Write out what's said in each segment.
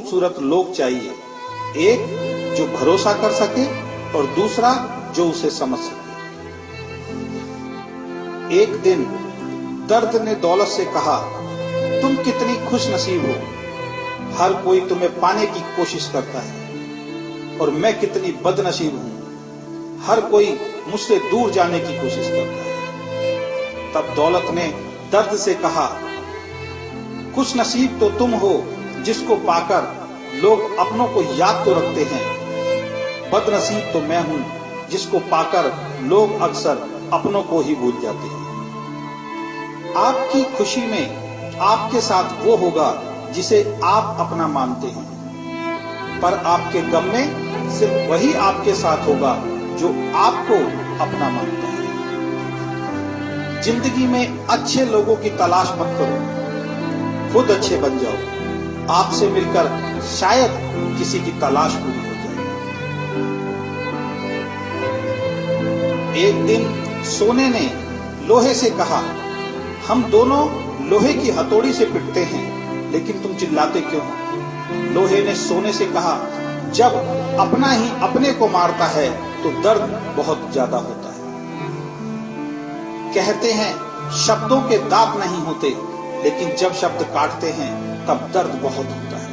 खूबसूरत लोग चाहिए, एक जो भरोसा कर सके और दूसरा जो उसे समझ सके। एक दिन दर्द ने दौलत से कहा, तुम कितनी खुशनसीब हो, हर कोई तुम्हें पाने की कोशिश करता है, और मैं कितनी बदनसीब हूं, हर कोई मुझसे दूर जाने की कोशिश करता है। तब दौलत ने दर्द से कहा, खुशनसीब तो तुम हो जिसको पाकर लोग अपनों को याद तो रखते हैं, बदनसीब तो मैं हूं जिसको पाकर लोग अक्सर अपनों को ही भूल जाते हैं। आपकी खुशी में आपके साथ वो होगा जिसे आप अपना मानते हैं, पर आपके गम में सिर्फ वही आपके साथ होगा जो आपको अपना मानता है। जिंदगी में अच्छे लोगों की तलाश मत करो, खुद अच्छे बन जाओ। आपसे मिलकर शायद किसी की तलाश पूरी हो जाए। एक दिन सोने ने लोहे से कहा, हम दोनों लोहे की हथौड़ी से पिटते हैं, लेकिन तुम चिल्लाते क्यों हो? लोहे ने सोने से कहा, जब अपना ही अपने को मारता है तो दर्द बहुत ज्यादा होता है। कहते हैं शब्दों के दांत नहीं होते, लेकिन जब शब्द काटते हैं तब दर्द बहुत होता है।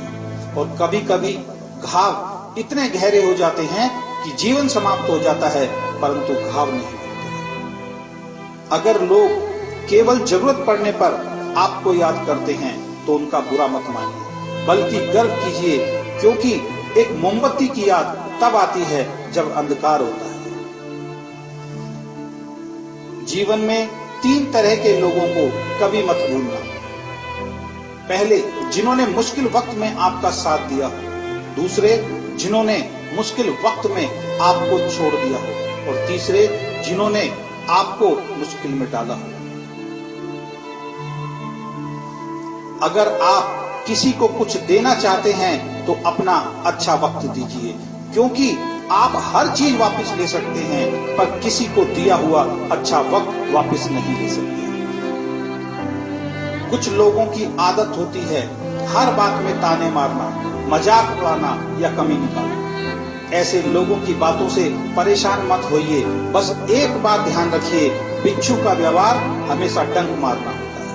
और कभी कभी घाव इतने गहरे हो जाते हैं कि जीवन समाप्त हो जाता है, परंतु घाव नहीं होते। अगर लोग केवल जरूरत पड़ने पर आपको याद करते हैं तो उनका बुरा मत मानिए, बल्कि गर्व कीजिए, क्योंकि एक मोमबत्ती की याद तब आती है जब अंधकार होता है। जीवन में 3 तरह के लोगों को कभी मत भूलना। पहले, जिन्होंने मुश्किल वक्त में आपका साथ दिया हो। दूसरे, जिन्होंने मुश्किल वक्त में आपको छोड़ दिया हो। और तीसरे, जिन्होंने आपको मुश्किल में डाला हो। अगर आप किसी को कुछ देना चाहते हैं तो अपना अच्छा वक्त दीजिए, क्योंकि आप हर चीज वापस ले सकते हैं, पर किसी को दिया हुआ अच्छा वक्त वापस नहीं ले सकते। कुछ लोगों की आदत होती है हर बात में ताने मारना, मजाक उड़ाना या कमी निकालना। ऐसे लोगों की बातों से परेशान मत होइए, बस एक बात ध्यान रखिए, बिच्छू का व्यवहार हमेशा डंक मारना होता है।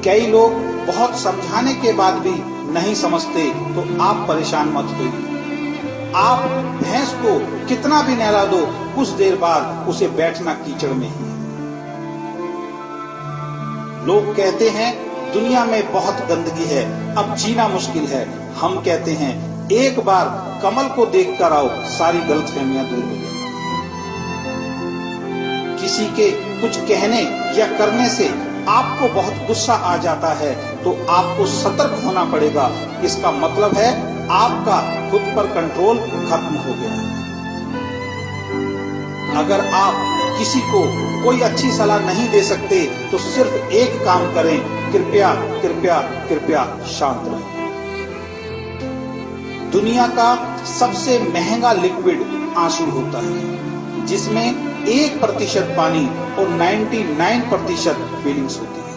कई लोग बहुत समझाने के बाद भी नहीं समझते, तो आप परेशान मत होइए। आप भैंस को कितना भी नहला दो, कुछ देर बाद उसे बैठना कीचड़ में ही है। लोग कहते हैं दुनिया में बहुत गंदगी है, अब जीना मुश्किल है। हम कहते हैं एक बार कमल को देखकर आओ, सारी गलतफहमियां दूर हो जाएंगी। किसी के कुछ कहने या करने से आपको बहुत गुस्सा आ जाता है, तो आपको सतर्क होना पड़ेगा। इसका मतलब है आपका खुद पर कंट्रोल खत्म हो गया है। अगर आप किसी को कोई अच्छी सलाह नहीं दे सकते, तो सिर्फ एक काम करें, कृपया कृपया कृपया शांत रहें। दुनिया का सबसे महंगा लिक्विड आंसू होता है, जिसमें 1% पानी और 99% फीलिंग्स होती है।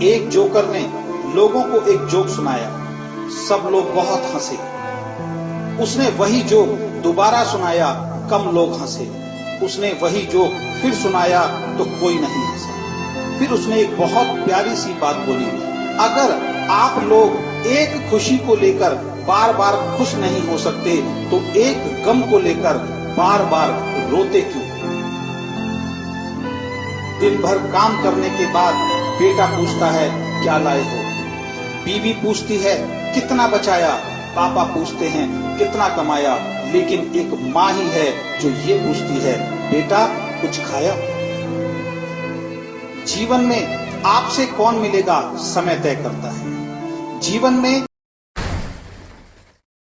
एक जोकर ने लोगों को एक जोक सुनाया, सब लोग बहुत हंसे। उसने वही जोक दोबारा सुनाया, कम लोग हंसे। उसने वही जोक फिर सुनाया तो कोई नहीं हंसा। फिर उसने एक बहुत प्यारी सी बात बोली, अगर आप लोग एक खुशी को लेकर बार बार खुश नहीं हो सकते, तो एक गम को लेकर बार बार रोते क्यों? दिन भर काम करने के बाद बेटा पूछता है क्या लाए हो, बीवी पूछती है कितना बचाया, पापा पूछते हैं कितना कमाया, लेकिन एक माँ ही है जो ये पूछती है बेटा कुछ खाया? जीवन में आपसे कौन मिलेगा समय तय करता है। जीवन में